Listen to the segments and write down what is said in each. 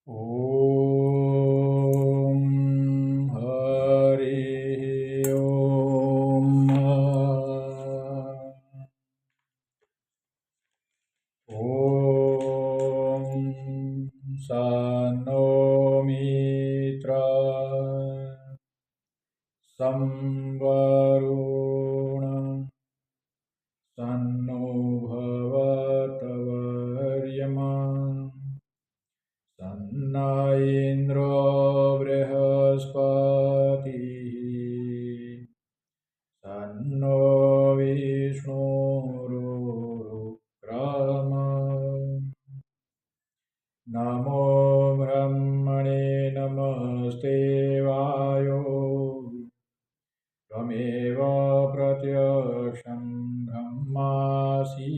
ॐ हरि ॐ ॐ सन्नो मित्र संवरुण सन्नो भवतवर्यमा सन्न इन्द्रो बृहस्पतिः सन्नो विष्णुरुक्रम नमो ब्रह्मणे नमस्ते वायो त्वमेव प्रत्यक्षं ब्रह्मासि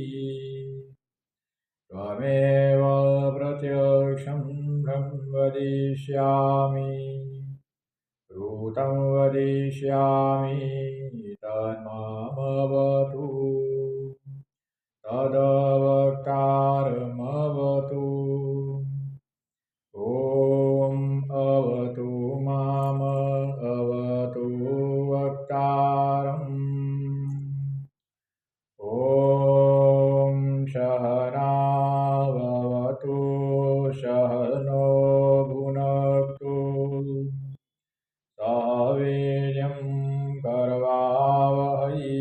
त्वमेव प्रत्यक्षं ब्रह्म वदिष्यामि ऋतं वदिष्यामि तन्मामवतु तदवक्तारमवतु ॐ अवतु माम अवतु वक्तारम् ॐ सहनाववतु सहनो भुनक्तु सह वीर्यं करवावहै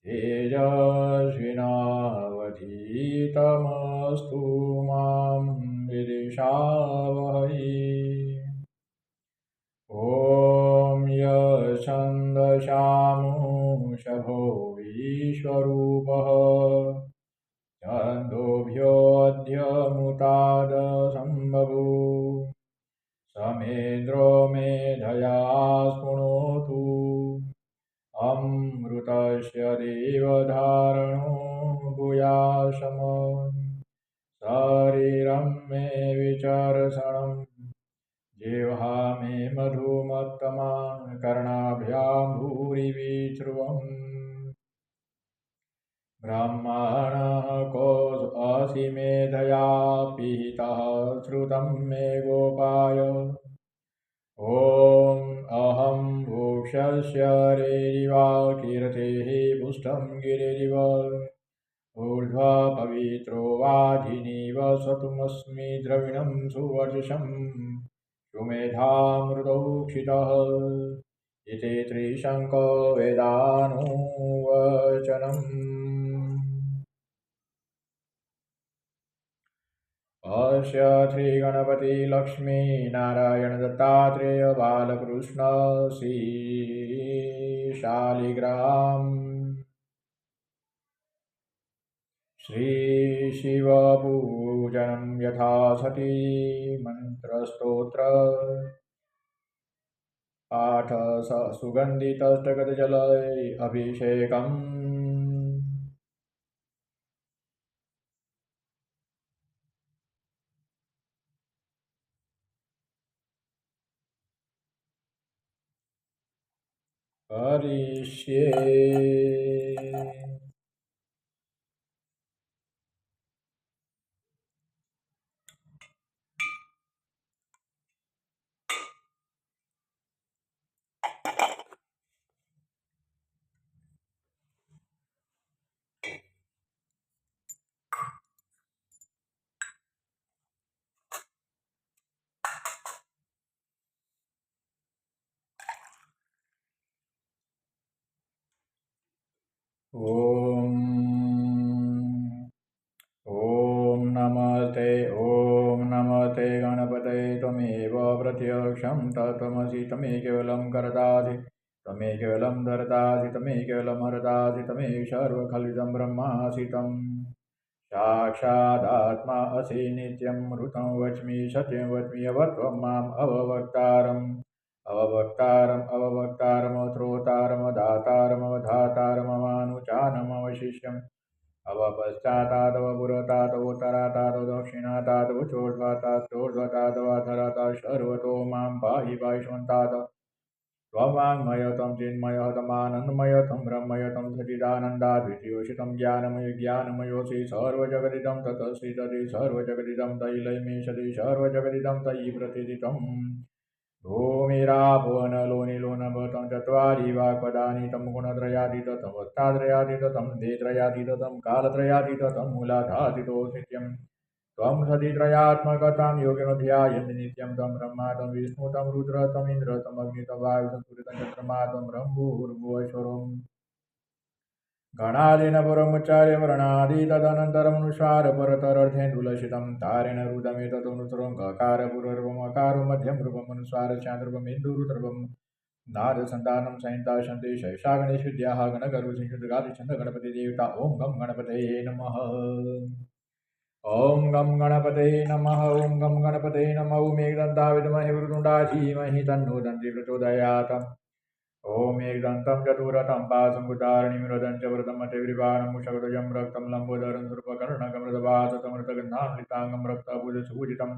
तेजस्विनावधीतमस्तु मा विद्विषावहै ॐ यच्छन्दसामूषभो विश्वरूपः छन्दोभ्योऽध्यमुतादसम्भवो समेन्द्रो मेधया शृणोतु अमृतस्य देवधारणो भूयाशम शरीरं मे विचर्षणं जिह्वा मे मधुमत्तमा कर्णाभ्यां भूरिविश्रुवम् ब्रह्मणः कोऽसि मेधया पिहितः श्रुतं मे गोपाय ॐ अहं वृक्षस्य रेरिव कीर्तेः पुष्टं गिरिरिव ऊर्ध्वा पवित्रो वाधिनीव स्वतुमस्मि द्रविणं सुवर्चसं सुमेधामृतौक्षितः इति त्रिशङ्को वेदानुवचनम् अस्य श्रीगणपति लक्ष्मी नारायण दत्तात्रेय बालकृष्ण श्री शालिग्राम श्री शिवपूजनं यथा सती मंत्रस्तोत्र पाठ सुगन्धितष्टगतजल अभिषेकम् करिष्ये। ॐ नमस्ते गणपते त्वमेव प्रत्यक्षं तत्त्वमसि तमे केवलं करतासि तमे केवलं धरतासि तमे केवलं हरतासि तमेव सर्वखलिदं ब्रह्मासि तं साक्षादात्मा असि नित्यं ऋतं वच्मि सत्यं वच्मि अवत्वं माम् अववक्तारमवधातारमवधातारमवधातारममानुचानमवशिष्यम् अवपश्चातादव पुरतादवोत्तरातादव दक्षिणातादव चोर्ध्वातादवोर्ध्वतादवाधरातात् सर्वतो मां पाहि पाहिष्वन्तात् त्ववाङ्मय तं चिन्मय तमानन्दमय तं ब्रह्मय तं सचिदानन्दाद्वितीयोषितं ज्ञानमय ज्ञानमयोऽसि सर्वजगदिदं ततस्ति तदि सर्वजगदिदं तैलैमेषति सर्वजगदिदं तयि प्रतिदितम् भूमिरापवनलोनिलोनभतं चत्वारि वाक्पदानि तं गुणत्रयातीतमवस्थात्रयातीतं देत्रयातीतं कालत्रयातीतं मूलाधातीतो नित्यम् त्वं सतित्रयात्मकतां योगिनो ध्यायन्ति नित्यं तं ब्रह्मा तं विष्णु तं रुद्र तमिन्द्र तमग्नि तं वायु तं सूर्य तं चन्द्रमा तं ब्रह्मभूर्भुवस्वरम् गणादेन परमुच्चार्य वर्णादि तदनन्तरमनुस्वार परतरर्थेन्दुलसितं तारेण रुदमेतदनुसरं गकारपुरर्वमकारो मध्यं रूपमनुस्वार चान्द्रूपमेन्दुरुद्रवम् नादसन्तानं संहिता शन्ति शैषा गणेशविद्याः गणगरुसिंहदुर्गादिछन्दगणपतिदेवता ॐ गं गणपतये नमः ॐ गं गणपतये नमः ॐ गं गणपतये नमः ॐ एकदन्ता विद्महे वक्रतुण्डाय धीमहि तन्नो दन्ति प्रचोदयात् ॐ एकदन्तं चतुरथं पाशङ्कुचारणिमिरदं च वरदं मतिविरिवाणं मुषगदजं रक्तं लम्बोदरं सर्पकर्णकमृतवासतमृतगन्धान्विताङ्गं रक्तभुजसूजितं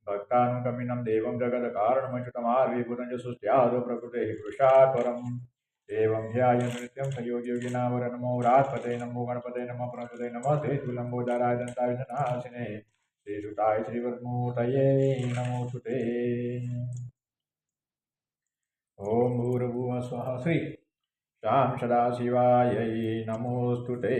भक्तानुगमिनं देवं जगत्कारणमच्युतमार्विभूतं च सुस्यादो प्रकृतेः पुरुषात् परम् एवं ध्यायन् नित्यं स योगियोगिनावर नमो रात्पते नमो गणपते नमः प्रणपते नमः ते तुलम्बोदराय दन्ताय जनाशिने श्रीसुताय श्रीवद्मूर्तये नमोऽस्तु ते ॐ भूर्भुवः स्वः श्री शां सदाशिवायै नमोऽस्तु ते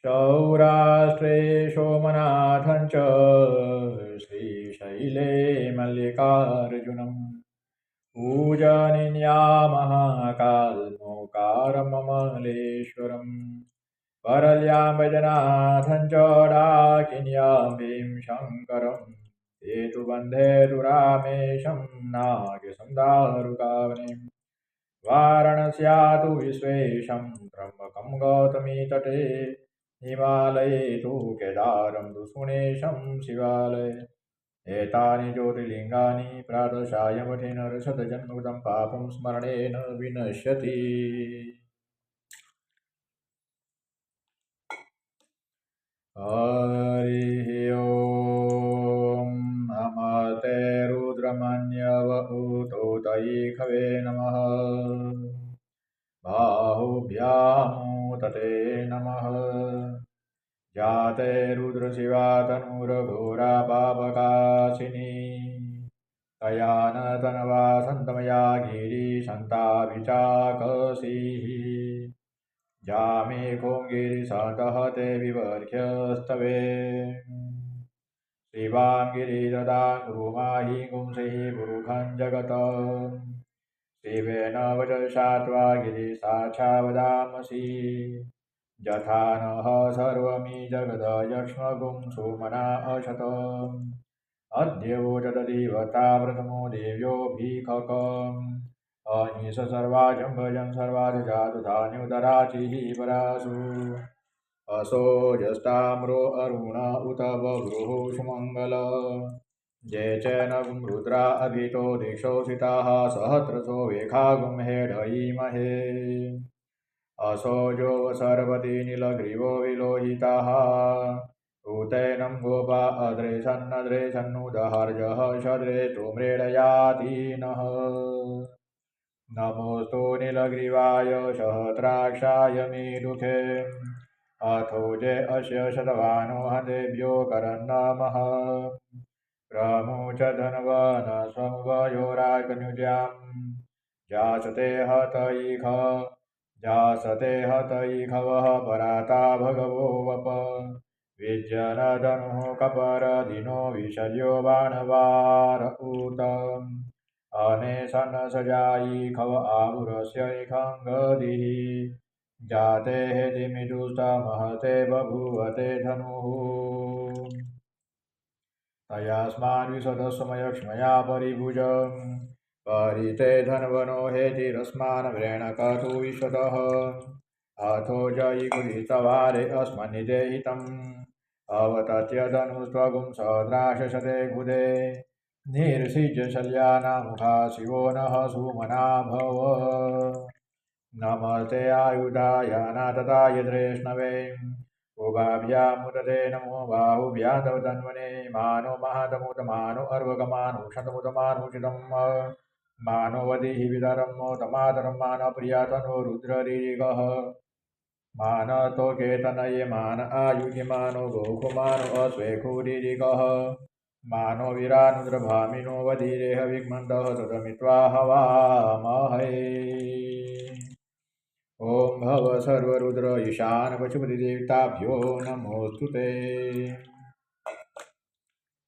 सौराष्ट्रे सोमनाथं च श्रीशैले मल्लिकार्जुनम् पूजनीयामः कालमोकारममलेश्वरम् परल्यां वैद्यनाथं च डाकिन्यां भीं शङ्करम् ते तु वन्दे तु रामेशं नागेशं दारुकावनीम् वाराणस्या तु विश्वेशं त्र्यम्बकं गौतमीतटे हिमालये तु केदारं तु सुनेशं शिवालये एतानि ज्योतिर्लिङ्गानि प्रातःसायमठे नरशतजन्मकृतं पापं स्मरणेन विनश्यति हरिः ॐ नमस्ते रुद्रमन्यवभूतोतैखवे नमः बाहुभ्यामुतते नमः जाते रुद्रशिवा तनुरघोरा पापकाशिनी तया न तनवा सन्तमया गिरिसन्ताभिचाकसीः जामेघों गिरिसन्तः ते विवर्घ्यस्तवे शिवां गिरिददां गुरुमाहि गुंसिः पुरुखं जगत् शिवेन वचसा त्वा गिरिसाक्षा वदामसि यथा नः सर्वमी जगदयक्ष्मगुं सुमना अशत अद्य वोचदधिवता प्रथमो देव्योऽभिखकम् अहिंस सर्वाजं भजं सर्वाज जातु धान्योदराचिः परासु असोजस्ताम्रो अरुण उत बभ्रुः सुमङ्गल ये च नगुं रुद्रा अभितो दिक्षोषिताः सहस्रशो वेखागुं हेडयीमहे असोजो सर्वती नीलग्रीवो विलोहिताः ऊतैनं गोपा अद्रेशन्नद्रेशन्नुदहर्जः शद्रे तुम्रेडयातीनः नमोऽस्तु नीलग्रीवाय सहस्राक्षाय मीदुखे अथोजे अस्य शतवानो हदेभ्यो करन्नमः प्रमुच धनवन स्वमुभयोराकनुजां जासते हतैखवः पराता भगवो वप विज्जनधनुः कपरदिनो विशल्यो बाणवार ऊतम् अनेशन सजायी खव आहुरस्य खङ्गदिः जाते दिमिदुष्टमहते बभूवते धनुः तयास्माद्विशदस्मयक्ष्मया परिभुजं परिते धन्वनो हेतिरस्मान् व्रेणकतु विश्वतः अथो जयि गुरितवारे अस्मन्निदेहितम् अवतत्य धनुस्त्वगुं सद्राशशते गुदे निर्षिज्य शल्यानामुखा शिवो नः सुमना भव नमस्ते आयुधाय नातताय धृष्णवे उभाभ्यामुदते नमो बाहुभ्यां तन्वने मानो महातमुतमानो अर्वगमानो शतमुतमानुचितं मानो वदिः विदरं मोतमातरं मानप्रियातनो रुद्ररीरिगः मानतो केतनये मान आयुगिमानो गोकुमानो अस्वेखुरीरिगः मानो वीरानुद्रभामिनो वधीरेह विग्मन्तः सुतमित्वा हवामहे ॐ भव सर्वरुद्र ईशान पशुपतिदेवताभ्यो नमोऽस्तु ते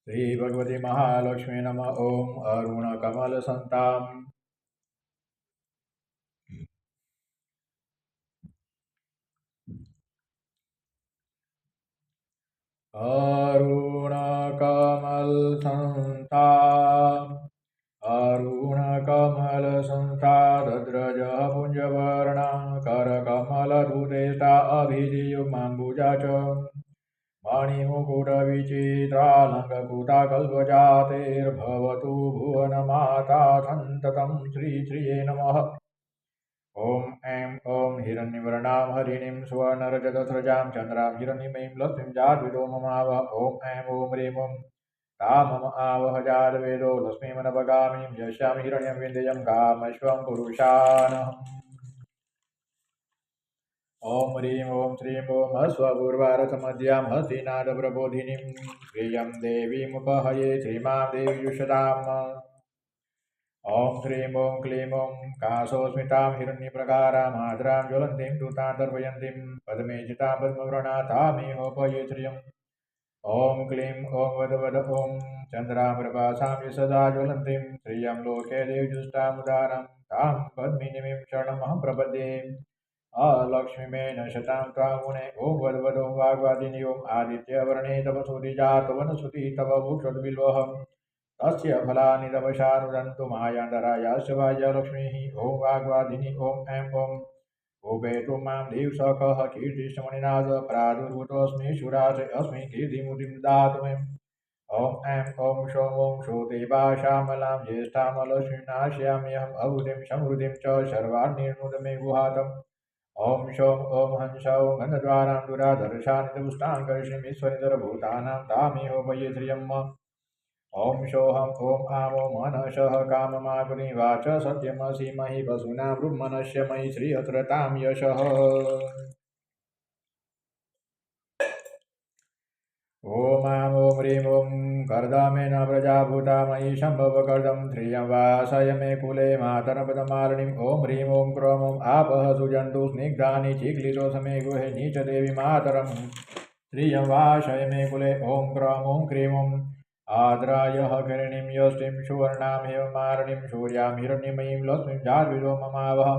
श्रीभगवती महालक्ष्मी नमः ॐ अरुणकमलसन्ताम् अरुणकमलसन्ताम् अरुणकमलसंस्था तद्रजः पुञ्जवर्णा करकमलधुतेष्टा अभिधियुग्माम्बुजा च मणिमुकुटविचित्रालङ्कृता कल्पजातेर्भवतु भुवनमाता सन्ततं श्रीश्रिये नमः ॐ ऐं ॐ हिरण्यवर्णां हरिणीं सुवर्णरजतस्रजां चन्द्रां हिरण्यमयीं लक्ष्मीं जाद्विदो ममावह ॐ ऐं ॐ ह्रीं ॐ मम आवह जातवेदो लक्ष्मीमनपगामिनीं यस्यां हिरण्यं विन्ध्यं कामश्वं पुरुषानहम् ॐ ह्रीं ॐ श्रीं ॐ हस्वपूर्वारथमद्यां हस्तिनादप्रबोधिनीं प्रियं देवीमुपहये श्रीमां देवीयुषताम् ॐ श्रीं ॐ क्लीं ॐ कासोस्मितां हिरण्यप्रकारां आद्रां ज्वलन्तीं दूतां तर्पयन्तीं पद्मे चितां पद्मव्रणाथामिहोपये श्रियम् ॐ क्लीं ॐ वद वद ॐ चन्द्रां प्रभासां यशदा ज्वलन्तीं श्रियं लोके देवजुष्टामुदारां तां पद्मिनीं शरणमहं प्रपद्ये अलक्ष्मीमेन शतां त्वां मुने ॐ वद वद ॐ वाग्वादिनी ॐ आदित्यवर्णे तपसूरिजातवनसुती तव भूक्षोद्बिल्वः तस्य फलानि तपसानुदन्तु मायान्तरायाश्च वाह्यलक्ष्मीः ॐ वाग्वादिनी ॐ ऐं ॐ उपेतु मां दिवसकः कीर्तिशमनिनाद प्रादुर्भूतोऽस्मि शुरासे अस्मि कीर्तिमुदिं ददातु मे ॐ ऐं ॐ शौं ॐ श्रुतिभा श्यामलां ज्येष्ठामलक्ष्मीनाश्याम्यहम् अबुधिं समृद्धिं च सर्वान्निर्णुत मे गुहातम् ॐ शौं ॐ हंसौ गन्धद्वारां दुराधर्षानितपुष्टां कर्षिमीश्वरितरभूतानां तामिहोपये श्रियम् ॐ सोऽहं ॐ आमो मनसः काममाकुनि वाच सत्यमसि महि वसुना ब्रह्मणस्य मयि श्रियत्रतां यशः ॐ ॐ ह्रीं ॐ कर्दमेन प्रजाभूता मयि सम्भवकर्दं ध्रियं वासय मे कुले मातरपदमालिनीं ॐ ह्रीं ॐ क्रौं ॐ आपः सुजन्तु स्निग्धानि चिक्लितोषमे गुहे नीचदेवी मातरं ध्रियं वासय मे कुले ॐ क्रौं ॐ क्रीं ॐ आद्रायः किरणीं यष्टिं सुवर्णां हेममालिनीं सूर्यां हिरण्यमयीं लक्ष्मीं जाह्नवीं ममावह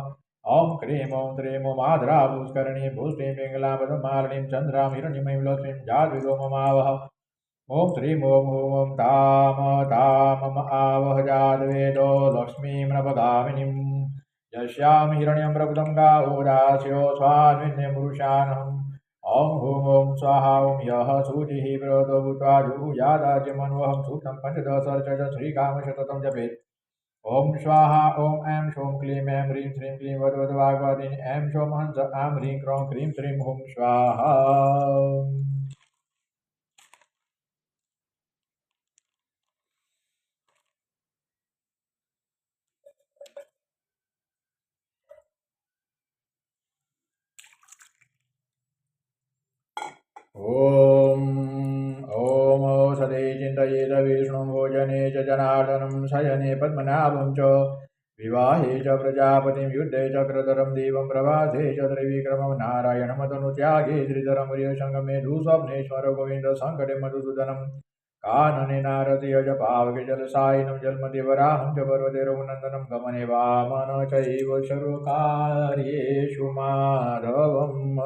ॐ क्रीं ॐ त्रीं ॐ आद्रा पुष्करिणीं पुष्टिं पिङ्गलापदमालिनीं चन्द्रां हिरण्यमयीं लक्ष्मीं जाह्नवीं ममावह ॐ श्रीं ॐ ॐ ताम आवह जातवेदो लक्ष्मीं नभगामिनीं यस्यां हिरण्यं प्रभुतं गावोदास्यो स्वान्विन्यपुरुषानहम् ॐ हुं ॐ स्वाहा ॐ यः शुचिः व्रतो भूत्वा जुहुयादाज्यमन्वहं सूक्तं पञ्चदशर्चज श्रीकामशततं जपेत् ॐ स्वाहा ॐ ऐं शौं क्लीं ऐं ह्रीं श्रीं क्लीं वद वद वाग्वादिनी ऐं शौं हंस ऐं ह्रीं क्रौं क्रीं श्रीं हुं स्वाहा ॐ औषधे चिन्तयेत विष्णुं भोजने च जनार्दनं शयने पद्मनाभं च विवाहे च प्रजापतिं युद्धे चक्रधरं देवं प्रभासे च त्रिविक्रमं नारायणमतनुत्यागे श्रीधरं प्रियसङ्गमे दुःस्वप्नेश्वर गोविन्द सङ्कटे मधुसूदनं कानने नारदीय च पावके जलसायिनं जलमतिवराहं च पर्वते रघुनन्दनं गमने वामन चैव सर्वकार्येषु माधवम्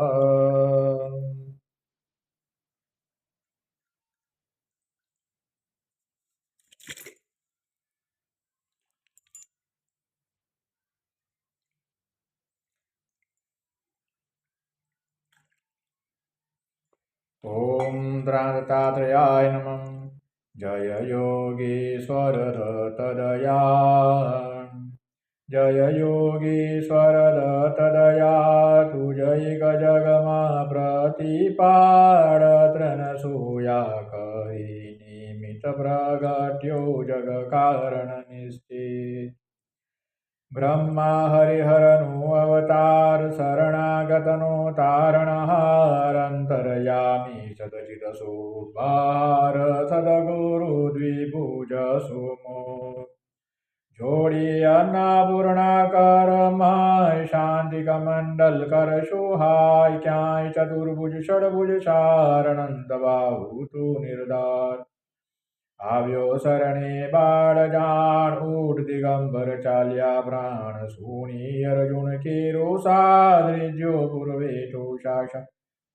ॐ दत्तात्रेयाय नमः जय योगीश्वर दत्तदया जय योगीश्वर दत्त दया तुझैक जगमा प्रतिपाड तृणसूया करी निमित्त प्रगट्यो जग कारण निश्चित ब्रह्मा हरिहरनु अवतार शरणागतनो तारणहार अंतरयामी सदचित सुभार सदगुरु द्विभुज सुमो जोड़ी अन्नपूर्णा कर माय शांति का मंडल कर सुहाय क्याय चतुर्भुज षडभुज सारणंत बाहु तू निर्धार આવ્યો શરણે બાળ જાણ ઊઠ દિગંબર ચાલ્યા પ્રાણ સુણી અર્જુન કેરો સાદ્રિજ્યો પૂર્વે તો શાસન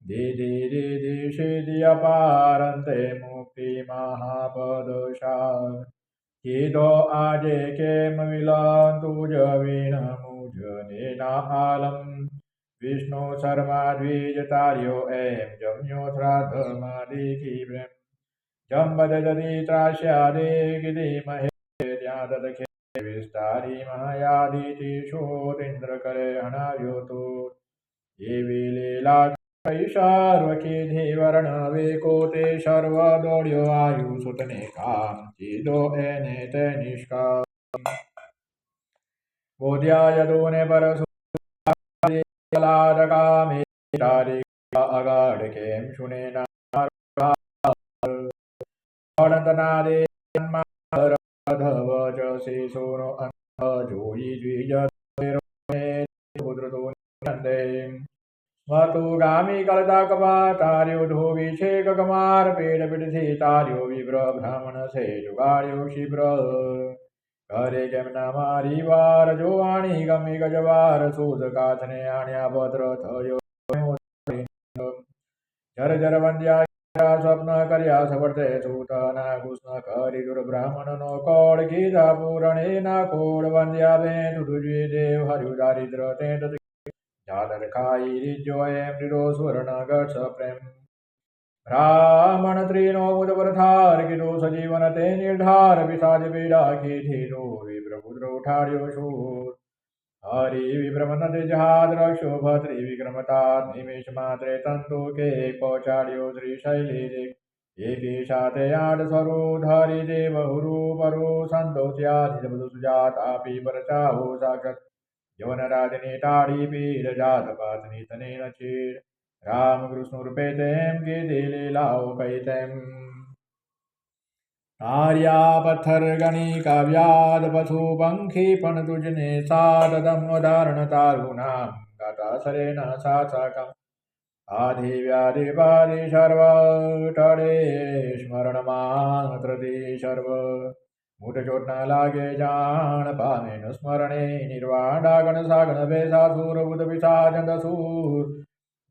દીદી દીદી સિદ્ધિ અપારંતે મુક્તિ મહાપદ સાર કીધો આજે કેમ વિલન તુજ વીણ મુજને ના આલમ વિષ્ણુ શર્મા દ્વિજ તાર્યો એમ જમ્યો શ્રાદ્ધમાં દેખી પ્રેમ જંબદદી ત્રાસ્યાદે ધીમહે ત્યાં દદખે વિસ્તારી મહાયાદિતિ શોતિન્દ્ર કરે હણાવ્યો તો એવી લીલા કઈ સર્વ કીધી વર્ણવે કોતે સર્વ દોડ્યો આયુ સુતને કામ કીધો એને તે નિષ્કામ બોધ્યા યદુને પરસુ કામે તારી અગાડ કેમ શુને ના અનંતનાદે ધવજ શિશુનો અંત જોઈ દ્વિજ પુત્ર તો નંદે સ્મતુગામી કળતા કપા તાર્યો ધોવી છે કમાર પેડ પીડથી તાર્યો વિપ્ર બ્રાહ્મણ છે જુગાડ્યો શિપ્ર ઘરે કેમ ના મારી વાર જોવાણી ગમી ગજવાર સૂદ કાથને આણ્યા ભદ્ર થયો જર જર વંદ્યા સ્વપ્ન કર્યા સફળતે સૂતના કૃષ્ણ કરી દુર બ્રાહ્મણ નો કોળ કીધા પૂરણે ના કોળ વંદ્યા બે તુજે દેવ હર્યુ દારિદ્ર તે જાદર ખાઈ રીજો એમ રીરો સ્વર્ણ ગઢ પ્રેમ બ્રાહ્મણ ત્રીનો મુદ પર થાર કીધો સજીવન તે નિર્ધાર વિષાદ પીડા કીધીનો વિપ્ર પુત્ર ઉઠાડ્યો શૂર હરિ વિભ્રમન જહાદ રક્ષો ભદ્રી વિક્રમતા નિમેષ માત્રે તંતુ કે પહોંચાડ્યો શ્રી શૈલી એકી સાથે આઠ સ્વરૂ ધરી દેવ હુરુ પરુ સંતોષ્યા બધું સુજાત આપી પર ચાહો સાક્ષત યવન રાજની ટાળી પીર જાત પાતની તને નચીર રામ કૃષ્ણ રૂપે તેમ કીધી લીલાઓ કઈ તેમ તાર્યા પથ્થર ગણી કાવ્યાદ પશુ પંખી પણ તુજને સાદમ ઉદાહરણ તારું નામ ગાતા સરેન સાચા આધિ વ્યાધિ પાધિ સર્વ ટળે સ્મરણ માત્રથી સર્વ મૂઠ ચોટ ના લાગે જાણ પામે ન સ્મરણે નિર્વાણ ડાગણ સાગણ ભેસાસુર બુધ વિસાજન દસૂર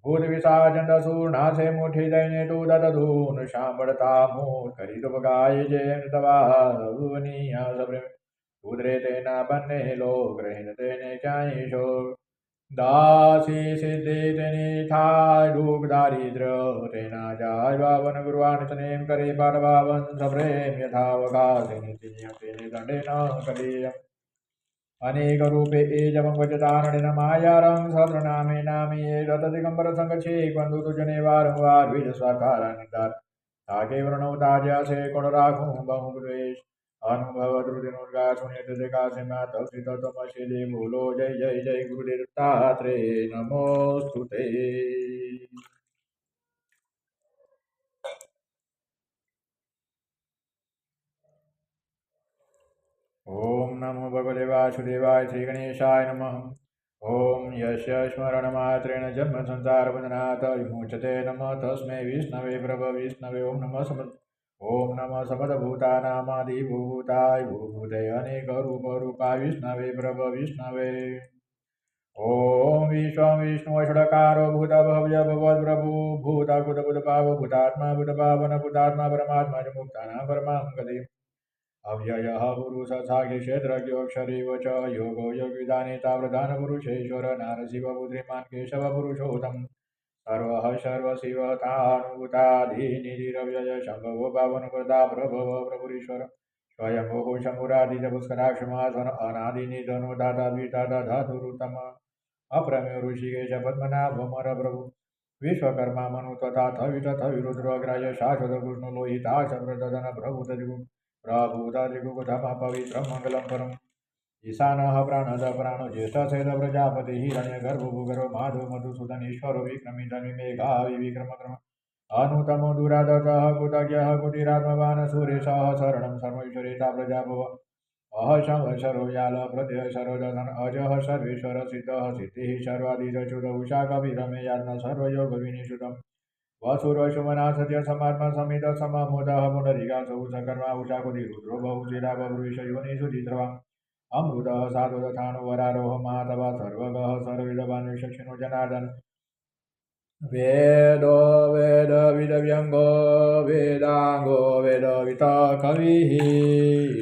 ભૂત વિસાજન દસૂર નાથે મુઠી દઈને તું દત ધૂન સાંભળતા મૂળ કરી તો ગાય જેમ તવાની પ્રેમ કુદરે તેના બંને લોક રહીને તેને ક્યાંય શોક દાસી સિદ્ધિ તેની થાય દુઃખ દારિદ્ર તેના જાય બાવન ગુરુવાન તનેમ કરી પાડવા વંશ પ્રેમ યથાવકાશ તેને દંડે ન કરી અનેક રૂપે એ જમંગ વચતારણિન માયારંગ સહસ્ર નામે નામી એ દત્ત દિગંબર સંગ છે બંધુ તુજને વારંવાર વિજ સ્વાકારા નિદાર તાકે વર્ણવતા જ્યાસે કોણ રાખું બહુ દ્વેષ અનુભવ ધ્રુતિનુર્ગા સુનિત દેખાસે માતવ શ્રી તત્વમસી દે બોલો જય જય જય ગુરુદેવ દત્તાત્રે નમોસ્તુતે ओम नमो भगवते वासुदेवाय श्री गणेशाय नमः ओम यस्य स्मरणमात्रेण जन्म संसार बंधनात् विमुच्यते नमः तस्मै विष्णवे प्रभ विष्णवे ओम नमः समदभूतानामादिभूताय भूभूते अनेक रूप रूपाय विष्णवे प्रभ विष्णवे ओम विश्वं विष्णु षडकारो भूत भव्य भगवद प्रभु भूत भूत भूत पाव भूतात्मा भूत पावन भूतात्मा परमात्मा च मुक्तानां परमां अव्ययः पुरुष साक्षी क्षेत्रज्ञोऽक्षरीव च योगो योगविदानेता प्रधानपुरुषेश्वर नारशिवपुत्रीमान् केशव पुरुषोत्तम सर्वः सर्वशिवतानुभूताधीनिधिरव्यय शम्भवो पावनप्रदा प्रभव प्रभुरीश्वर स्वयंभुः शम्भुरादिजपुष्कराक्षमासन अनादिनिधनो दाता विधाता धातुरुतम अप्रमेय ऋषिकेश पद्मनाभमर प्रभु विश्वकर्मा मनु तथा विरुद्रग्राह्य शाश्वत कृष्ण लोहिताक्ष प्रदन प्रभूतदिगुगुधम पवित्रं मङ्गलं परम् ईशानः प्राणद प्राणो ज्येष्ठसेद प्रजापतिः हिरण्यगर्भभूगरो माधव मधुसूदन ईश्वरो विक्रमितमि मेघाविक्रम अनुतमो दुरादतः कृतज्ञः कुटिरात्मवान् सुरेशः शरणं सर्वैश्वरेता प्रजाभव अहशंवशरो याल प्रत्ययशरो दधन अजः सर्वेश्वर सिद्धः सिद्धिः सर्वादिजच्युत उषा कविरमेयात्म सर्वयोगविनिषुतम् वसुरशुमना सत्य समात्मा समित समामोदः पुनरिगासौ सकर्मा उषाकुतिरुद्रो बहुचिरा बभ्रुविष योनिषु चित्रवाम् अमृतः साधुदथानो वरारोह मातवा सर्वगः सर्वविदवान् विचक्षिणो जनार्दन वेदो वेदविदव्यङ्गो वेदाङ्गो वेदवित कविः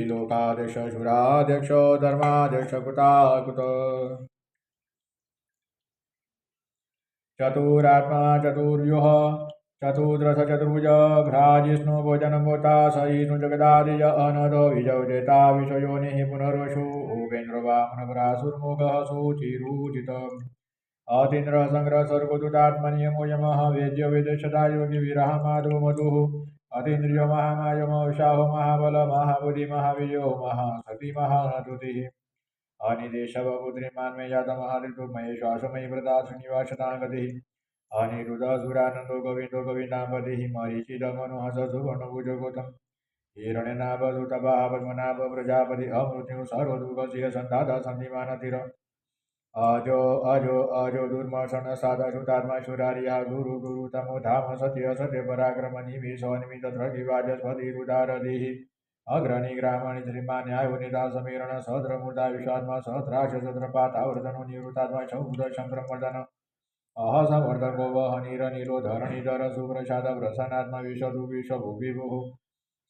लोकाध्यक्ष शुराध्यक्षो धर्माध्यक्ष कुताकुत चतुरात्मा चतुर्व्यूह चतुर्दश चतुर्भुज भ्राजिष्णु भोजनमोता सहिष्णु जगदादिज अनदो विजौजेता विषयोनिः पुनर्वशु उपेन्द्र वामनपरासुर्मुखः सुचिरुचितम् अतीन्द्र संग्रह सर्गोदुतात्मनियमो यमः वेद्यो वेदेशता योगी विरह माधव मधुः अतीन्द्रियो महामायो मौषाहो महाबल महाबुद्धि महावीर्यो महासती महानतुतिः अनिदेशवपुत्रीमान् मे जात महाऋतु मये श्वासमयी व्रता श्रीनिवासताङ्गतिः अनिरुद्धसुरानन्दो गोविन्दो गोविन्दाम्पतिः मरीचिदमनुहस सुवर्णभुजो गौतम हिरण्यनाभसुतपः पद्मनाभ प्रजापति अमृत्युः सर्वदुःखस्य सन्ताता सन्धिमानतिर अजो अजो अजो दुर्मसन सादा सुतात्मा शुरारिया गुरु गुरु तमो धाम सत्य सत्य पराक्रम निमिष निमित द्रगिवाजस्पति रुदारधिः अग्रणी ग्रामणि श्रीमान न्यायोनिता समीरण सहस्रमूर्धा विश्वात्मा सहस्राक्ष सहस्रपातावर्तनो निवृत्तात्मा शौद शङ्करमर्दन अहसमर्दको वह नीरो धरणीधर सुप्रसाद प्रसन्नात्मा विशदु विश्वभुविभुः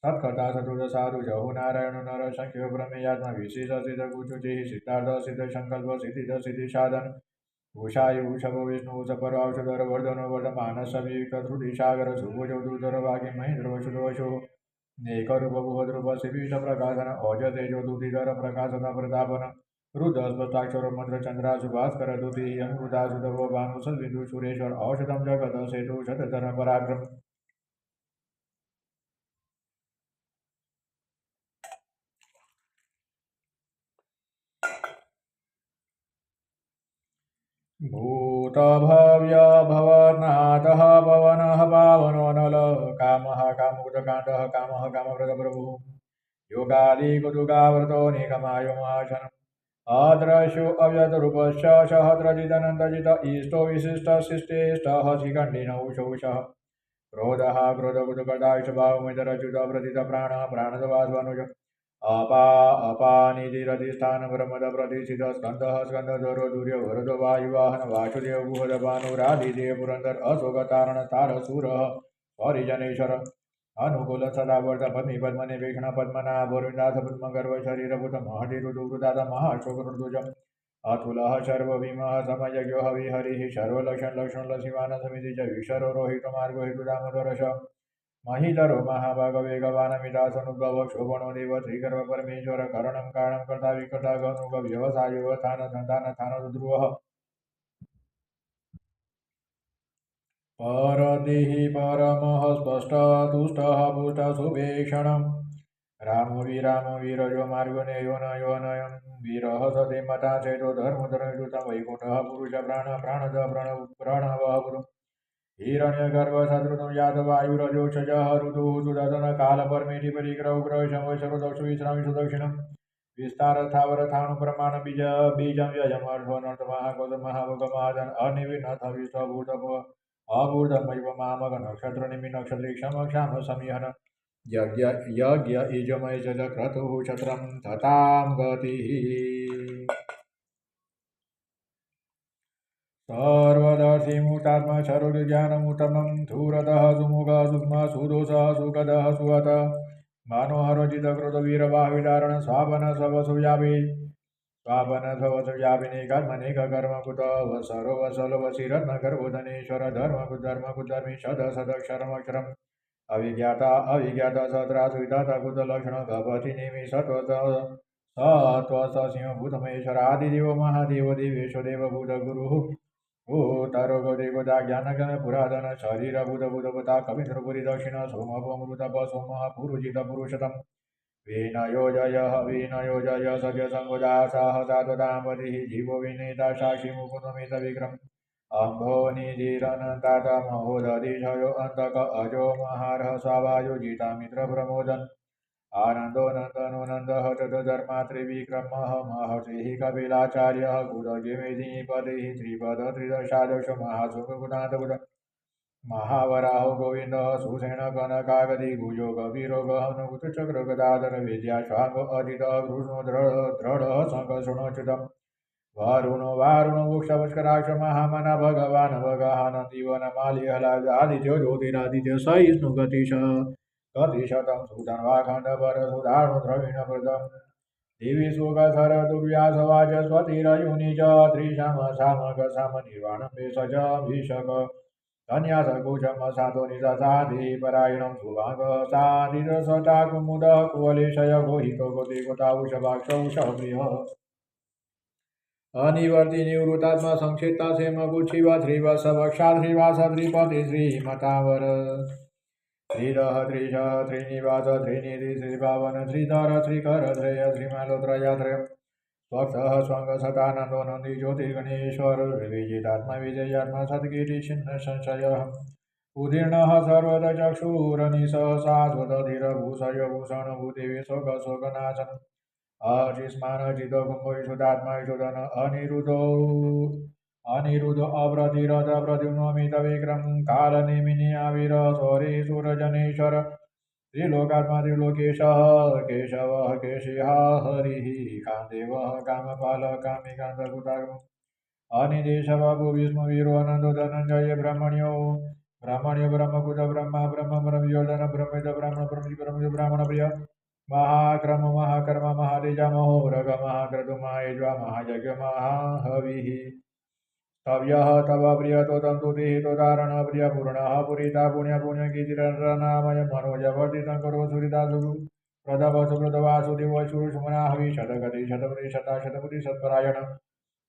सत्कर्ता चतुर्दशादु जहु नारायण नर संख्यो प्रमेयात्मा विशेष सिद्ध गुचुचिः सिद्धार्थ सिद्ध संकल्प सिद्धिद सिद्धि साधन उषायु उषभ विष्णु सपर औषधर वर्धनो वर्धमान समीयुक्त त्रुटि सागर सुभुजौ दुर्धर भाग्य महेन्द्र वसुदवशो नेकरूप बुहद्रूप शिवीष प्रकाशन औज तेजो दुधिधर प्रकाशन प्रतापन रुद्र स्पष्टाक्षर मंत्र चंद्रा सुभास्कर दुति अमृता सुधव भानु सद्बिंदु सुरेश्वर औषधम जगत सेतु शतधर पराक्रम भूतभव्य भवनाथः पवनः पावनो नल कामः कामुदकाण्डः कामः कामप्रदप्रभुः योगादिकुतुकाव्रतो निगमायो महाशनम् अदृश्यो अव्यतरूपश्च सहस्रजिदनन्दजित इष्टो विशिष्टशिष्टेष्टः शिखण्डिनौषौषः क्रोधः क्रोधकुतुकटाक्षभावमितरच्युत प्रतित प्राणः प्राणदवास्वनुज अपानिधिरधिष्ठान ब्रह्मद प्रतिष्ठित स्कंदः स्कंदधरो दूर्य वरद वायुवाहन वासुदेव गुहद भानुरादिदेव पुरंदर अशोक तारण तार सूरः परिजनेश्वर अनुकूल सदावर्त पद्मी पद्मनिभीषण पद्मनाभोर्विन्दास पद्मगर्भ शरीरभूत महटिरुदुवृदात महाशोक ऋतुजम् अतुलः सर्वभीमः समयज्ञो हविहरिः सर्वलक्षण लक्षण लक्ष्मीवान समिति च विशरो रोहित मार्गो हेतु दामोदरश महीधरो महाभागवेगवानमिदासनुद्भव शोभनो देव श्रीगर्भ परमेश्वर करणं कारणं कर्ता विकर्ता गनुग व्यवसायो थान संतान थान ध्रुवः परतिः परमः स्पष्ट तुष्टः पुष्ट सुभीषणम् रामो वीरजो मार्गो नयं वीरः सते मता चैतो धर्मधर्मयुतं वैकुण्ठः पुरुष प्राणद प्रणवः गुरु हिरण्यगर्भशत्रुतं यादवायुरजोक्षजः ऋतुः सुदर्शन कालपर्मेटि परिग्रह उग्रह शंवशरुदक्षु विश्रामिषु दक्षिणं विस्तारस्थावरथाणुप्रमाण बीजं व्यजमर्धनर्तमहागोतमहाभोगमादन अनिविनथ विष्टभूतप अभूतमैव मामक नक्षत्रनिमि नक्षत्रीक्षम क्षाम समीहन यज्ञ इजमय क्रतुः क्षत्रं ततां गतिः सर्वदर्शिमुक्तात्मा शरोज्ञानमुत्तमं धूरतः सुमुखः सूक्ष्मः सुदोषः सुखदः सुहत मनोहरोजितकृतवीरबाहुधारण स्वापनस्वव्यापिनेकर्मनेककर्मकुतः वसरो वसलवशिरत्नगर्भोधनेश्वर धर्मकुधर्मकुधर्मी सदक्षरमक्षरम् अविज्ञाता अविज्ञाता सत्रा सुविधाता कुतलक्षण गभति निमि सत्वसिंह भूतमेश्वरादिदेव महादेव देवेश देव भूत गुरुः भूतरो गोदेवता ज्ञानगण पुरातन शरीर भूत भूतपता कवीन्द्रपुरी दक्षिण सोमपमृतप सोमः पुरुजित पुरुषतम् विनयो जय सद्य संगोदा सहसात्वदाम्पतिः जीवो विनेता साक्षी मुकुन्दमित विक्रम अम्भो निधिरनन्तात महोदधिशयो अन्तक अजो महारः स्वावायुजिता मित्रप्रमोदन् आनन्दो नन्दनो नन्दः तदधर्मा त्रिविक्रमः महर्षिः कपिलाचार्यः गुरुर्गिमेधिपतिः त्रिपद त्रिदशादश महासुखगुणान्तबुध महावराहो गोविन्दः सुसेन कनकागति गुजो कवीरो गहनकुतचक्रगदाधर विद्याश्वाङ्गो अजितः कृष्णो दृढः शङ्खशृणोच्युतम् वारुणो वृक्षपुष्कराक्ष महामना भगवान् भगहानन्दीवनमालिहलादित्यो ज्योतिरादित्य सहिष्णु गतिशतं सुधन्वाखण्डपरसुधारणो द्रविणप्रदम् दिवि सुखसरदुर्व्यासवाच स्वतिरयुनि च त्रिशमसामकसमनिर्वाणं भेषजभिषक संन्यासकुचमसातो निदसाधि परायणं सुभागः साधिरसटाकुमुदः कुवलेशय गोहितो गोतिकोतावुषभाक्षौषप्रियः अनिवर्ति निवृत्तात्मा संक्षिप्ता सेमगुच्छिव त्रिवत्सवक्षा श्रीवास त्रिपति श्रीमतावर श्रीरः त्रिशः श्रीनिवास श्रीनिधि श्रीभावन श्रीधर श्रीकर श्रेय श्रीमालोत्रयात्रयम् स्वक्षः स्वङ्गसतानन्दो नन्दी ज्योतिर्गणेश्वर विजितात्मा विजयात्मा सद्गिरि छिन्न संशयः उदीर्णः सर्वतचक्षुरनिशः शाश्वतधीरभूषय भूषणभूदेवी शोकशोकनाशनम् अजिस्मानजितो कुम्भविशुद्धात्मा विशुधन अनिरुद्धो अप्रतिरथ प्रद्युम्नोमित विक्रम कालनेमिनि आविर स्वरे सुरजनेश्वर त्रिलोकात्मा त्रिलोकेशः केशवः केशिः हरिः कामदेवः कामपालः कामिकान्तकुतागमः अनिदेशवः भुविष्णुवीरो अनन्दो धनञ्जय ब्रह्मण्यो ब्रह्मकुद ब्रह्मा ब्रह्म ब्रह्मयोधन ब्रह्मित ब्राह्मण ब्रह्मजित ब्राह्मणप्रिय महाक्रम महाकर्म महातेजा महोरग महाक्रतु महायज्वा महायज्ञ महाहविः स्तव्यः तव प्रियतो तन्तुतिः तोदारण प्रियपूर्णः पुरिता पुण्यकीर्तिरनामय मनोजवर्तितं करो सुरितासुरु प्रदवसुकृतवासुदेव शुरुषुमना हवि शतगति शतपति शताशतपति सत्परायण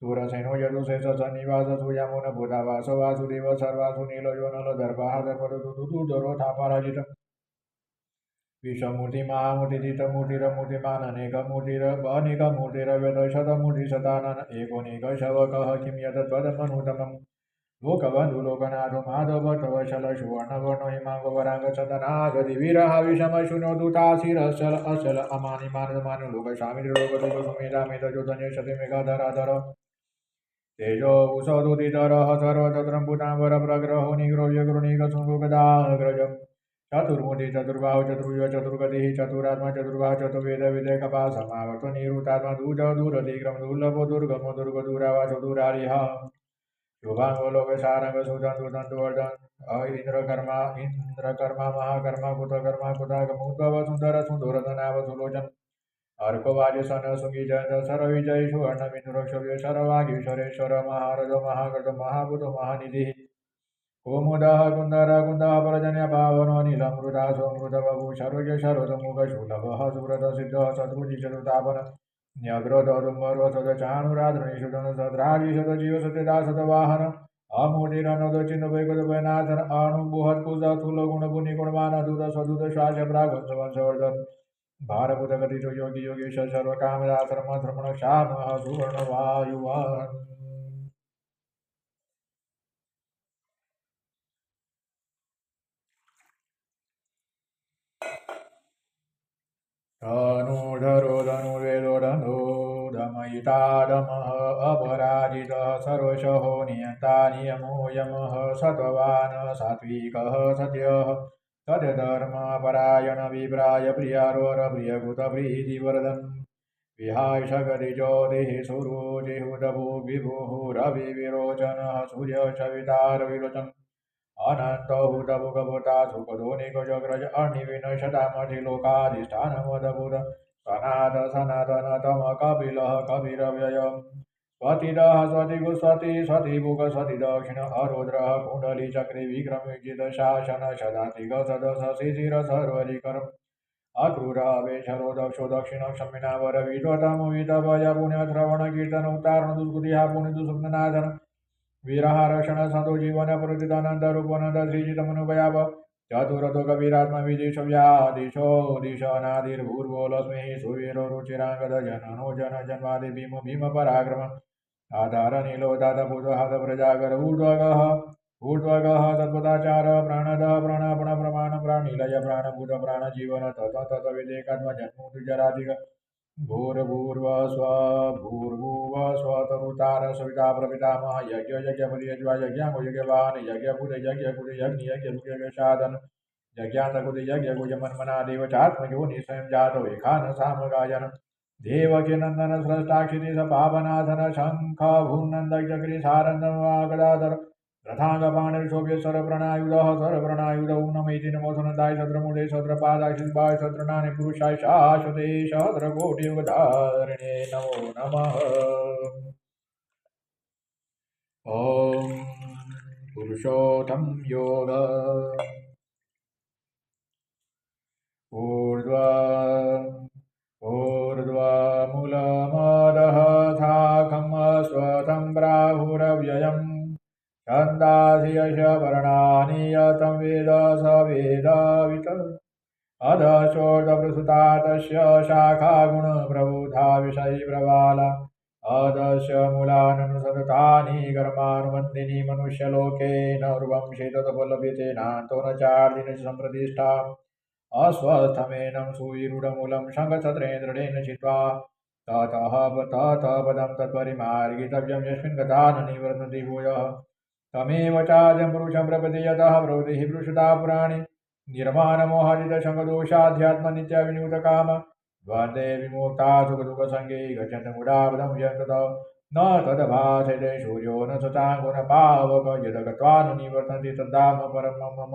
सूरसेनो यदुशेष सन्निवास सूयामुन भूतावास वासुदेव सर्वासु नीलयो नलदर्पः दर्पदुदुरोधापराजितम् विश्वमूर्ति महामूर्तिजितमूर्तिरमूर्तिमान् अनेकमूर्तिरव्यदशतमूर्तिशतानन एकोनिक शवकः किं यतद्वदमनुतमम् लोकबन्धु लोकनाथो माधवभक्तवशल सुवर्णवर्णो हिमाङ्गवराङ्गचन्दनागदिवीरः विषमशून्यो दूताशिरश्चल अचल अमानिमानमानु लोकशामिलोकतो सुमेधामेतजोधन्यशतिमेघधराधर तेजो उषोदुदितरः सर्वतत्रं भूताम्बर प्रग्रहो निग्रोह्य गृणीकशृङ्गगदाग्रजम् चतुर्मुखी चतुर्बाहु चतुर्युग चतुर्गति चतुरात्मा चतुर्बाह चतुर्वेद विदयकपा समावर्त निरुतात्मा दूज दूरधिक्रम दुर्लभो दुर्गमो दुर्गदूरावासो दुरारिह शुभांगो लोकसारंग सुदन दुदन्तुवर्धन इंद्रकर्मा महाकर्मा कुतगम सुंदर सुन्दरधनाव सुलोचन अर्कवाजसन सुंगी जयंत सरविजय सुवर्ण बिंदुरक्षव्य शरवागीश्वरेश्वर महारज महागर्द महाभूत महानिधि कुमुदः कुन्दः परजन्य पावनो नीलमृता सोमृतबभू शरोज शरोदमुख शूलभः सुव्रत सिद्धः शत्रुजि चतुर्तापन न्यग्रोधोदुम्बर्वसद चाणुराद्रणीषुधन सद्राजीषद जीव सत्यदासदवाहन अमूर्तिरनोद चिन्नवैकुतभयनाथन अणुबुहत्कुश स्थूलगुणपुण्यगुणमान दूत स्वदूत श्वास प्रागवंशवर्धन भारभूतगतितो योगी योगेश सर्वकामदाश्रम श्रमण श्यामः सुवर्णवायुवान् धनुर्धरो धनुर्वेदो धनुर्धमयितादमः अपराजितः सर्वशः नियन्ता नियमो यमः सत्त्ववान् सात्विकः सत्यः सत्यधर्मपरायण विप्राय प्रियारोरप्रियकृतप्रीतिवर्धन् विहाय शकतिज्योतिः सुरुचिहुतभुग् विभुः रविविरोचनः सूर्यशवितारविलोचन् अनन्तहुतभुगभूता सुखदोनिकजग्रज अणिविनशतामधिलोकाधिष्ठानमदभूत सनातनतम कपिलः कपिरव्ययम् स्वतिदः स्वतिगु स्वति स्वतिभुग स्वति दक्षिण अरुद्रः कुण्डली चक्रे विक्रमयुजित शासन सदातिग सदस शिशिर सर्वरिकरम् अक्रूरावेशरो दक्षो दक्षिण क्षमिनावर विद्वतमुवितभय पुण्यश्रवण कीर्तन उत्तारण दुष्कृतिहा पुण्यदुसुप्तनाथन वीरहारक्षण सतो जीवन प्रतिदानंद रूपनंद श्रीजितमनुभयाव चतुरतो कबीरात्मा विदिशो व्यादिशो दिशनादिर्भूर्वो लक्ष्मी सुवीरो रुचिरांगद जननो जन जन्मादि भीम भीम पराक्रम आधार नीलोदात भूतहात प्रजागर ऊर्ध्वगः ऊर्ध्वगः तत्पदाचार प्राणद प्राणापण प्रमाण प्राणिलय प्राणभूत प्राणजीवन तत तत विदेकात्म जन्मोऽजराधिक भूर्भुवस्व भूर्भुवः स्वः तरुतार सविता प्रपितामहः यज्ञ यज्ञपति यज्वा यज्ञाङ्गो यज्ञवान् यज्ञभूत यज्ञकुल यज्ञ यज्ञभुज यज्ञसाधन यज्ञान्तकुल यज्ञकुज मन्मना देव चात्मयो निःस्वयं जातो एकान सामगायन देवकी नंदन स्रष्टाक्षिति स पावनाथन शंख भूनंदग्री सारंगदाधर रथांगपाणिर्शोभ्य सरप्रणायुधः सरप्रणायुधौ नमैति नमो सुनंदाय सद्रमूले सद्रपादाक्षिपाय सद्रनानि पुरुषाय शाश्वते सहस्रकोटियुगधारिणे नमो नमः। ॐ पुरुषोत्तम योग ऊर्ध्वमूलमदः शाखं स्वतं प्राहुरव्ययम् छन्दांसि यश वर्णानि यतं वेद स वेदवित् अधश्चोर्ध्वप्रसृता तस्य शाखा गुणप्रबुधा विषयप्रबाला अधस्य मूलाननुसृतानि कर्मानुबन्धिनी मनुष्यलोके न उर्वंशे तदुपलभ्यते नान्तो न चार्दिन सम्प्रतिष्ठाम् अस्वस्थमेनं सुविरूढमूलं शङ्खछत्रेण दृढेन चित्वा ततः पदं तत्परिमार्गितव्यं यस्मिन् गता न निवर्तन्ति भूयः तमेव चाद्यं पुरुषं प्रपदे यतः प्रवृत्तिः पृषुता पुराणे निर्माणमोहाजितशङ्खदोषाध्यात्मनित्यविनियुतकाम द्वन्द्वे विमुक्ता सुखदुःखसङ्गे गच्छन्तमुदापदं यन्ततो न तद्भासते सूर्यो न शशाङ्को न पावक यद गत्वा न निवर्तन्ते तद्धाम परं मम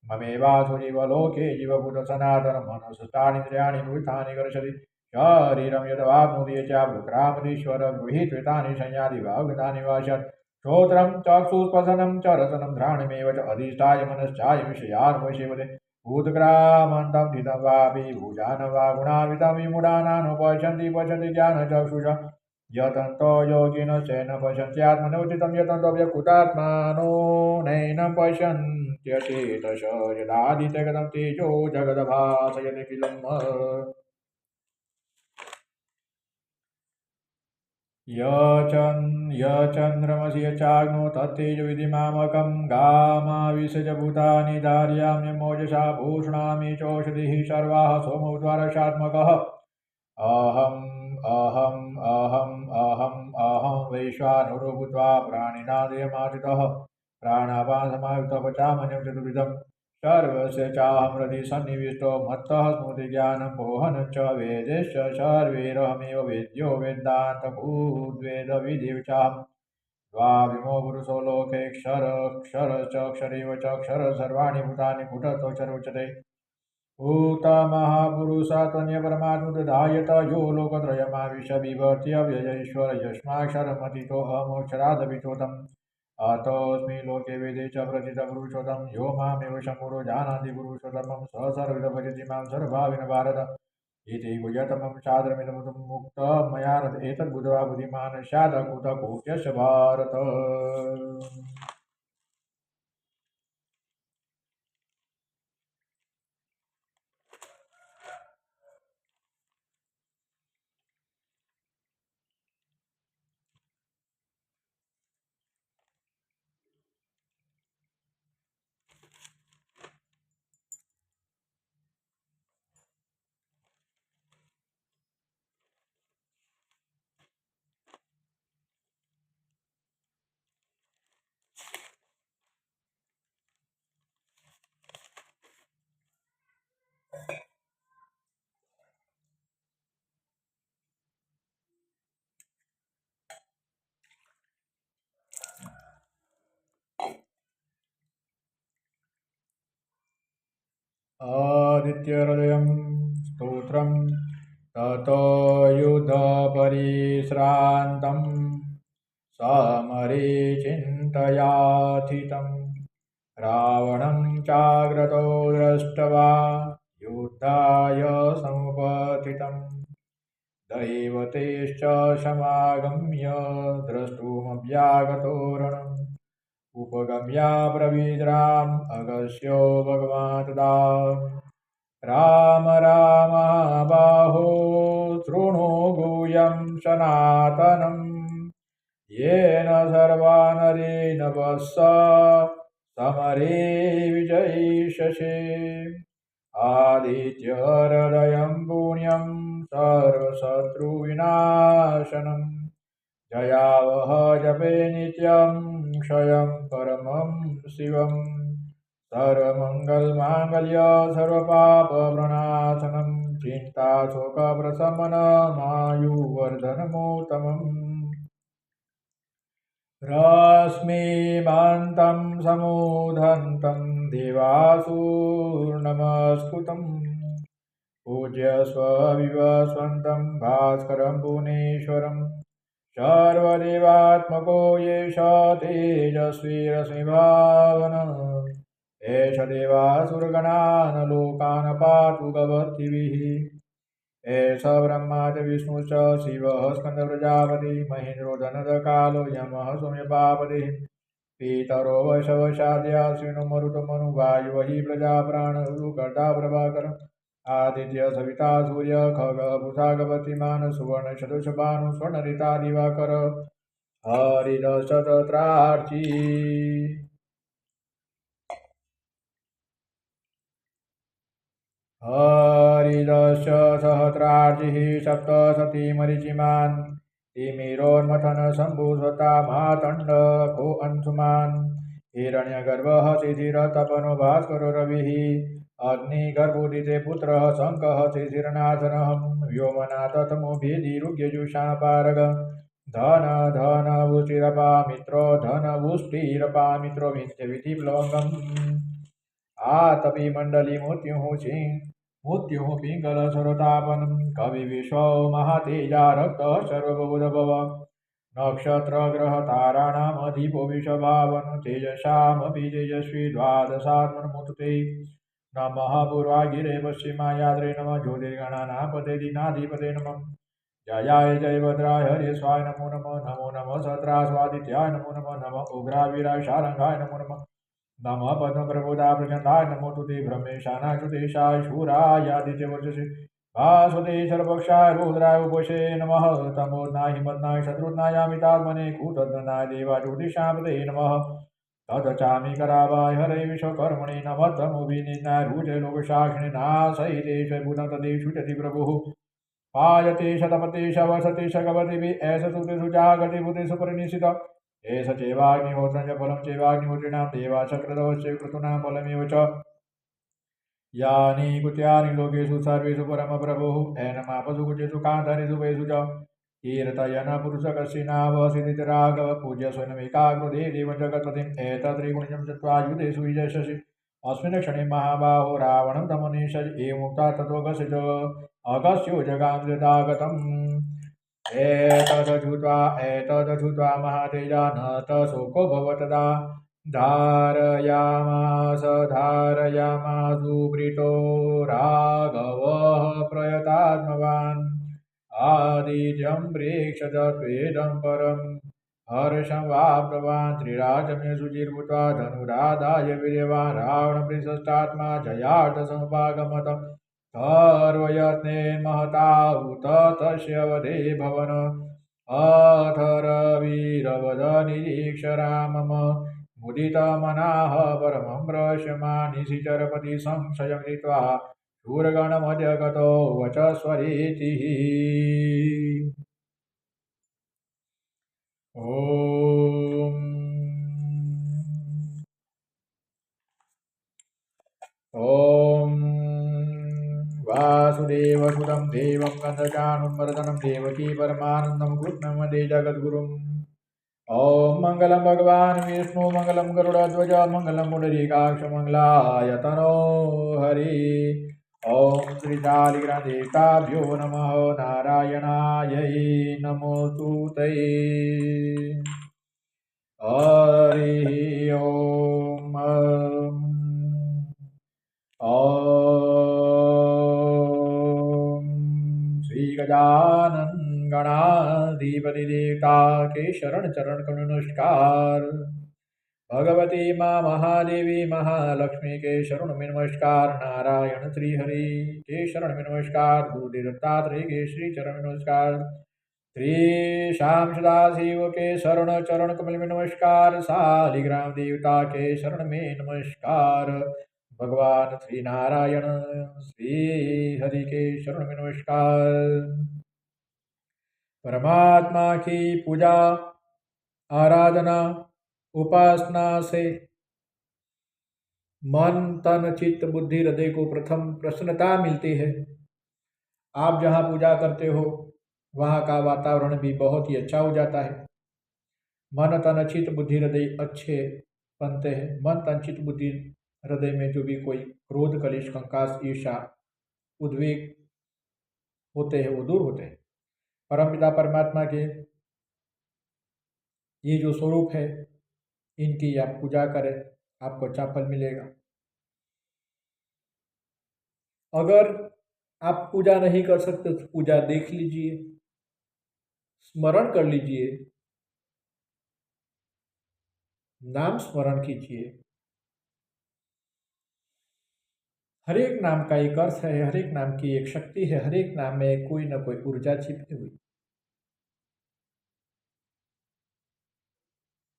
ममेवासु जीवलोके जीवभूत सनातनं मनसुष्टानीन्द्रियाणि भूतानि कर्षति शरीरं यद्वाप्नोति चाप्लुक्रामतीश्वर गृहीत्वेतानि संयाति वाग्दानि वाचत् श्रोत्रं चक्षुस्पर्शनं च रसनं घ्राणमेव च अधिष्ठाय मनश्चाय विषयानुपसेवते भूतग्रामन्तं धितं वापि भुजान वा गुणान्वितं विमूढानानुपश्यन्ति पश्यन्ति ज्ञानचक्षुषा यतन्तो योगिनश्चैन पश्यन्त्यात्मनोचितं यतन्तो व्यकुतात्मानो नैनं पश्यन्त्यचेतस यदादित्यगतं तेजो जगदभासयदखिलम् यचन्द्रमसि यचाग्नो तत्तेजो विधिमामकं गामाविशज भूतानि धारयाम्यमोजसा भूषणामि चौषधिः सर्वाः सोमोद्वारशात्मकः अहम् अहम् अहम् अहम् अहं वैश्वानरो भूत्वा प्राणिनादयमाचितः प्राणापानसमायुक्तपचामन्यं चतुर्विधं सर्वस्य चाहं हृदि सन्निविष्टो मत्तः स्मृतिज्ञानं मोहनं च वेदैश्च सर्वैरहमेव वेद्यो वेदान्तभूद्वेदविधिविचाहं द्वाविमो पुरुषो लोकेऽक्षरश्चक्षरैव चक्षर सर्वाणि भूतानि कूटस्थोऽक्षरोच्यते भूतमहापुरुषात्मन्यपरमात्मदधायत यो लोकत्रयमाविश्य बिभर्त्य व्ययैश्वर यस्माक्षरमतीतोऽहमक्षरादपितोतम् अतोऽस्मि लोके वेदे च प्रतितपुरुषोत्तम यो मामेव शम्भुरो जानाति पुरुषोत्तमं स सर्वदा भजति मां सर्वभावेन भारत इति गुह्यतमं शास्त्रमिदं मुक्तं मया एतद्बुद्ध्वा बुद्धिमान् स्यात् कुतः भारत। आदित्यहृदयं स्तोत्रं ततो युद्धपरिश्रान्तं समरे चिन्तयाथितं रावणं चाग्रतो दृष्ट्वा युद्धाय समुपथितं दैवतेश्च समागम्य द्रष्टुमव्यागतो रणम् उपगम्या ब्रवीद्राम् अगस्यो भगवान् तदा राम राम बाहो शृणु गुह्यं सनातनम् येन सर्वा नरेण वत्स समरे विजयिष्यसे आदित्यहृदयं पुण्यं सर्वशत्रुविनाशनम् जयावह जपे नित्यं क्षयं परमं शिवम् सर्वमङ्गलमाङ्गल्य सर्वपापप्रणाशनं चिन्ताशोकप्रशमनमायुवर्धनमुत्तमम् रश्मिमन्तं समुदन्तं देवासुर्नमस्कृतं पूज्यस्वविवस्वन्तं भास्करं भुवनेश्वरं सर्वदेवात्मको येष तेजस्वी रश्मिभावन एष देवासुरगणान् लोकान् पातु भवद्भिः एष ब्रह्मा च विष्णुश्च शिवः स्कन्दप्रजापतिः महेन्द्रो धनदकालो यमः सौम्यपापतिः पीतरो वैशवशाद्याश्विनो मरुतमनु वायुः हि प्रजाप्राणरुकर्ता प्रभाकरम् आदित्य सविता सूर्य खगः भूषागपतिमान् सुवर्णशतुषभानु स्वर्णऋता दिवाकर हरिदशतत्रार्ची हरिदश सहस्रार्चिः सप्तशती मरीचिमान् तिमिरोन्मथन शम्भुस्वता मातण्ड को अंशुमान् हिरण्यगर्भः शिशिरतपनो भास्करो रविः अग्निगर्भोदिते पुत्रः शङ्कः शिशिरनाशनः व्योमनाथ तमोभिधिरुग्यजुषापारग धन धन वुष्टिरपामित्रो धन वुष्टिरपामित्रो विद्यविधिप्लवङ्गम् आतपि मण्डली मृत्युः पिङ्गलसुरतापनं कविविश्वो महातेजा रक्तः सर्वबुधभव नक्षत्रग्रहताराणामधिपो विषभावन तेजसामपि तेजस्वी द्वादशात्मनमुतुते नमः पूर्वागिरे पश्चिमायाद्रे नमः ज्योतिर्गणानापते दीनाधिपते नमः जयाय जय भद्राय हरे स्वाय नमो नमः नमो नमः सहस्रास्वादित्याय नमो नमः नमः उग्रावीराय शारंगाय नमो नमः नमः पद्मप्रबोधा प्रचण्डाय नमो तुते ब्रह्मेशानाय सुतेशाय शूराय आदित्यवर्चसे वासुदे सर्वपक्षाय रुद्राय उपशे नमः तमोदनाय हिमदनाय शत्रुघ्नाय अमितात्मने कूटध्वनाय देवा ज्योतिषापते नमः तदचामि करावाय हरे विश्वकर्मणे नमः तमोभिनिन्नाय रुजय लोकशाखिने नासहितेश भूतं तदेषु चति प्रभुः पायते शतपते शवसते शगवतिभिः ऐस सुते सुजागति भूते सुपरिनिशित एष चैवाग्निहोत्रं च फलं चैवाग्निहोत्रिणां देवा चक्रदवश्च क्रतूनां फलमेव च यानि कृत्यानि लोकेषु सर्वेषु परमप्रभुः एनमापसु कुचेषु कान्तानिषु वेषु च कीर्तयन् पुरुषकस्यनावसिति राघव पूज्य स्वयमेकाग्रो देवं जगत्पतिम् एतत्त्रिगुणिजं चत्वायुधेषु विजयसि अस्मिन् क्षणे महाबाहो रावणं दमनीषज एवमुक्ता ततोऽगस्य च अगस्यो जगामृतागतम् एतदधुत्वा महातेजा न तशोको भवतदा धारयामासुभृतो राघवः प्रयतात्मवान् आदित्यं प्रेक्षत त्वेदं परं हर्षं वाप्तवान् त्रिराजमे शुचिर्भूत्वा धनुराधाय वीर्यवान् रावणप्रिशष्टात्मा जयार्थसमुपागमतम् सर्वयत्नेन महताहुत तस्य वधे भवन अथरवीरवदनिरीक्ष रामम मुदितमनाः परमं रहस्यमानिशिचरपति संशयं नीत्वा शूरगणमध्यगतो वचस्वरीतिः ॐ वासुदेवसुतं देवं गन्धचानुमर्दनं देवकी परमानन्दं कृष्णमदे जगद्गुरुम् ॐ मङ्गलं भगवान् विष्णु मङ्गलं गरुडध्वज मङ्गलं पुण्डरीकाक्ष मङ्गलायतनो हरि ॐ श्रीशालिग्रन्थेष्टाभ्यो नमः नारायणायै नमोऽस्तुते। हरि ओम। ओम श्री गजानन गणाधिपति देवता के शरण चरण करुण नमस्कार। भगवती माँ महादेवी महालक्ष्मी के शरण में नमस्कार। नारायण श्री हरि के शरण में नमस्कार। गुरुदेव दत्तात्रेय के श्री चरण में नमस्कार। श्री श्याम सदाशिव के शरण चरण कमल में नमस्कार। शालिग्राम देवता के शरण में नमस्कार। भगवान श्री नारायण श्री हरि के शरण में नमस्कार। परमात्मा की पूजा आराधना उपासना से मन तन चित्त बुद्धि हृदय को प्रथम प्रसन्नता मिलती है। आप जहाँ पूजा करते हो वहाँ का वातावरण भी बहुत ही अच्छा हो जाता है। मन तन चित्त बुद्धि हृदय अच्छे बनते हैं। मन तन चित्त बुद्धि हृदय में जो भी कोई क्रोध कलेश कंकास ईर्षा उद्वेग होते हैं वो दूर होते हैं। परमपिता परमात्मा के ये जो स्वरूप है इनकी आप पूजा करें, आपको अच्छा फल मिलेगा। अगर आप पूजा नहीं कर सकते तो पूजा देख लीजिए, स्मरण कर लीजिए, नाम स्मरण कीजिए। हर एक नाम का एक अर्थ है, हर एक नाम की एक शक्ति है, हर एक नाम में कोई ना कोई ऊर्जा छिपी हुई।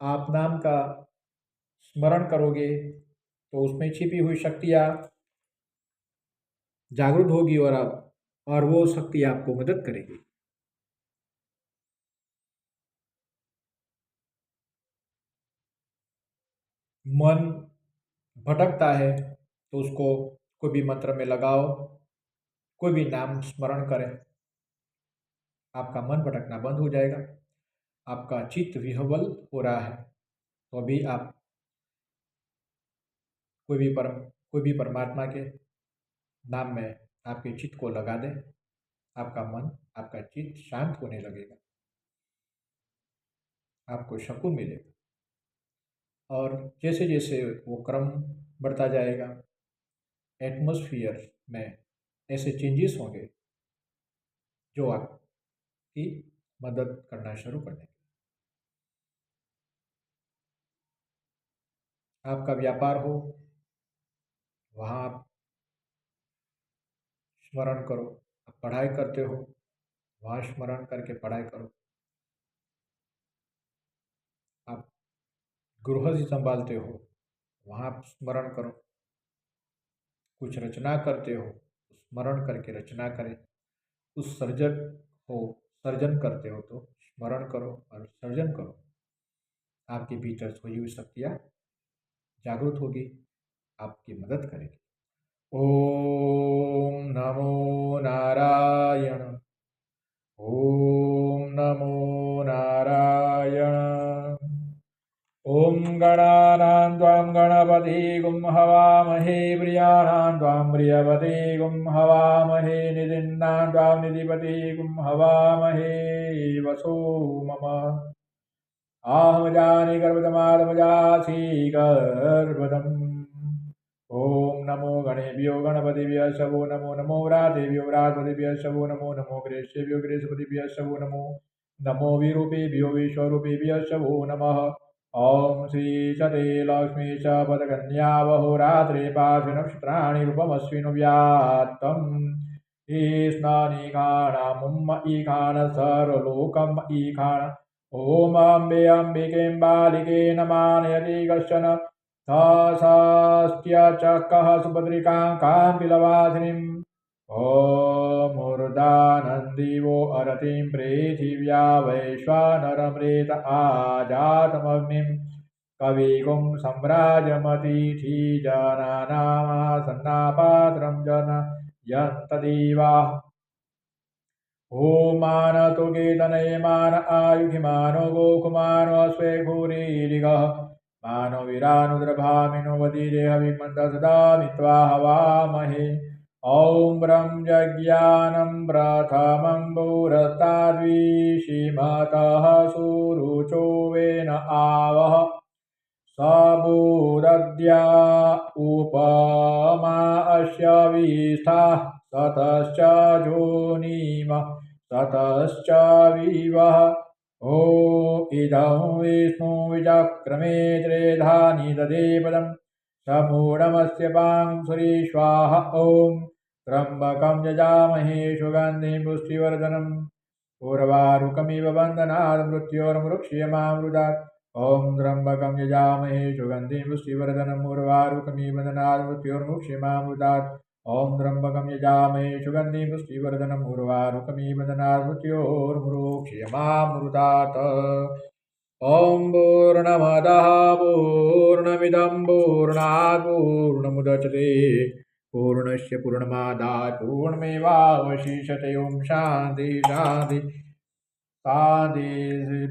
आप नाम का स्मरण करोगे तो उसमें छिपी हुई शक्तियाँ जागृत होगी और वो शक्ति आपको मदद करेगी। मन भटकता है तो उसको कोई भी मंत्र में लगाओ, कोई भी नाम स्मरण करें, आपका मन भटकना बंद हो जाएगा। आपका चित्त विह्वल हो रहा है तो अभी आप कोई भी परमात्मा के नाम में आपके चित्त को लगा दें। आपका मन आपका चित्त शांत होने लगेगा, आपको सुकून मिलेगा। और जैसे जैसे वो क्रम बढ़ता जाएगा एटमॉस्फेयर में ऐसे चेंजेस होंगे जो आपकी मदद करना शुरू कर देंगे। आपका व्यापार हो वहाँ आप स्मरण करो। आप पढ़ाई करते हो वहाँ स्मरण करके पढ़ाई करो। आप गृहस्थी संभालते हो वहाँ आप स्मरण करो। कुछ रचना करते हो स्मरण करके रचना करें। उस सर्जक हो सर्जन करते हो तो स्मरण करो और सर्जन करो। आपके भीतर सोई हुई शक्तियाँ जागृत होगी, आपकी मदद करेगी। ओम नमो नारायण। ओम नमो नारायण। ओम गणानां त्वां गणपतिगुं हवामहे प्रियाणां त्वां प्रियपतिगुं हवामहे निधिन्नां त्वां निधिपतिगुं हवामहे वसो मम आहमजानि गर्भदमादमजासि गर्भदम्। ओम नमो गणेभ्यो गणपतिभ्यः शवो नमो नमो व्रातेभ्यो व्रातपतिभ्यः शवो नमो नमो गृहेशेभ्यो गृहस्पतिभ्यः शवो नमो नमो विरूपेभ्यो विश्वरूपेभ्यः शवो नमः। ओम श्री सते लक्ष्मी च पदकन्या वहोरात्रे पार्श्वनक्षत्राणि रूपमश्विनुव्यात्तम् ईष्णानीकाणामुम्म ईखान सर्वलोकम् ईखान। ओम अम्बे अम्बिके बालिके नमानयति कश्चन सास्त्यचकः सुभद्रिकां काम्पिलवासिनीम्। ॐ ऊर्धानन्दिवो अरतिं पृथिव्या वैश्वानरमृत आजातमग्निं कविगुं सम्राजमतिथि जनानामासन्नापात्रं जनयन्तदेवाः। ॐ मानतो केतनये मान आयुधिमानो गोकुमानो अश्वेघोरीरिगः मानो वीरानुद्रभामिनो वदीरेह विमन्दसदा मित्वा हवामहे। ॐ ब्रह्मज्ञानं प्रथमं पुरस्ताद्विषीमतः सुरुचो वेन आवः सबूरद्या उपमा अस्य विस्थाः ततश्च जोनिम ततश्च विवः ॐ इदं विष्णुविचक्रमे त्रेधानि ददे पदं समूढमस्य पांसुरीश्वाहा ॐ त्र्यम्बकं यजामहे सुगन्धिं पुष्टिवर्धनम् उर्वारुकमिव बन्धनात् मृत्योर्मुक्षीयमामृतात् ॐ त्र्यम्बकं यजामहे सुगन्धिं पुष्टिवर्धनम् उर्वारुकमिव बन्धनात् मृत्योर्मुक्षीयमामृतात् ॐ त्र्यम्बकं यजामहे सुगन्धिं पुष्टिवर्धनम् उर्वारुकमिव बन्धनात् मृत्योर्मुक्षीयमामृतात् ॐ पूर्णमदः पूर्णमिदं पूर्णात् पूर्णमुदच्यते पूर्णस्य पूर्णमादात् पूर्णमेवावशिष्यते ॐ शान्ति शान्ति शान्ति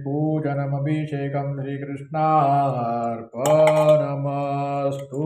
पूजनमभिषेकं श्रीकृष्णार्पणमस्तु।